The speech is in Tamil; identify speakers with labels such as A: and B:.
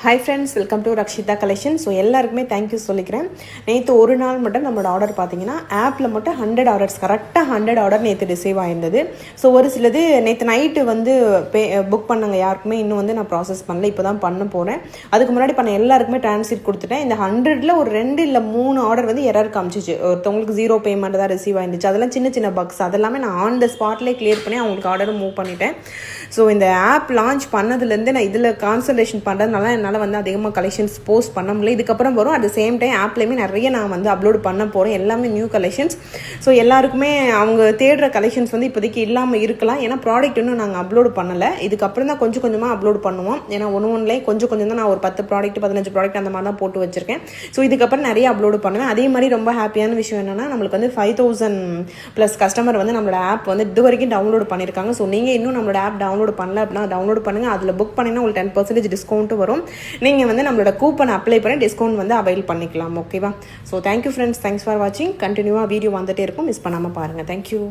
A: Hi friends, welcome to Rakshitha collection. So எல்லாருக்குமே தேங்க்யூ சொல்லிக்கிறேன். நேற்று ஒரு நாள் மட்டும் நம்மளோட ஆர்டர் பார்த்தீங்கன்னா ஆப்பில் மட்டும் 100 ஆர்டர்ஸ், கரெக்டாக 100 ஆர்டர் நேற்று ரிசீவ் ஆயிருந்தது. ஸோ ஒரு சிலது நேற்று நைட்டு புக் பண்ணாங்க, யாருக்குமே இன்னும் நான் ப்ராசஸ் பண்ணல, இப்போ தான் பண்ண போகிறேன். அதுக்கு முன்னாடி பண்ண எல்லாருக்குமே டிரான்ஸ்லேட் கொடுத்துட்டேன். இந்த 100ல் ஒரு 2 இல்லை 3 ஆர்டர் எரர் காமிச்சிச்சு. ஒருத்தவங்களுக்கு 0 பேமெண்ட் தான் ரிசீவ் ஆயிருந்துச்சு. அதெல்லாம் சின்ன சின்ன பக்ஸ், அதெல்லாமே நான் ஆன் த ஸ்பாட்லேயே கிளியர் பண்ணி அவங்களுக்கு ஆர்டரும் மூவ் பண்ணிட்டேன். ஸோ இந்த ஆப் லான்ச் பண்ணதுலேருந்து நான் இதில் கான்சன்ட்ரேஷன் பண்ணுறதுனால என்னால் அதிகமாக கலெக்ஷன்ஸ் போஸ்ட் பண்ண முடியல. இதுக்கப்புறம் வரும். அட் த சேம் டைம் ஆப்லேயுமே நிறைய நான் அப்லோட் பண்ண போகிறேன், எல்லாமே நியூ கலெக்ஷன்ஸ். ஸோ எல்லாருக்குமே அவங்க தேடுற கலெக்ஷன்ஸ் இப்போதைக்கு இல்லாமல் இருக்கலாம். ஏன்னா ப்ராடக்ட் இன்னும் நாங்கள் அப்லோட் பண்ணலை. இதுக்கப்புறம் தான் கொஞ்சம் கொஞ்சமாக அப்லோட் பண்ணுவோம். ஏன்னா ஒன்றுலேயே கொஞ்சம் கொஞ்சம் தான் நான் ஒரு 10 ப்ராடக்ட் 15 ப்ராடக்ட் அந்த மாதிரி தான் போட்டு வச்சிருக்கேன். ஸோ இதுக்கப்புறம் நிறைய அப்லோடு பண்ணுவேன். அதே மாதிரி ரொம்ப ஹாப்பியான விஷயம் என்னென்னா, நம்மளுக்கு 5000+ கஸ்டமர் நம்மளோட ஆப் இது வரைக்கும் டவுன்லோட் பண்ணியிருக்காங்க. ஸோ நீங்கள் இன்னும் நம்மளோட ஆப் டவுன்லோட் பண்ணல அப்படின்னா டவுன்லோட் பண்ணுங்கள். அதில் புக் பண்ணிங்கன்னா உங்களுக்கு 10% டிஸ்கவுண்ட்டும் வரும். நீங்கள் நம்மளோட கூப்பன் அப்ளை பண்ணி டிஸ்கவுண்ட் அவைல் பண்ணிக்கலாம். ஓகேவா? So thank you friends, thanks for வாட்சிங். கண்டினியூவாக வீடியோ வந்துட்டே இருக்கும், மிஸ் பண்ணாமல் பாருங்கள். தேங்க்யூ.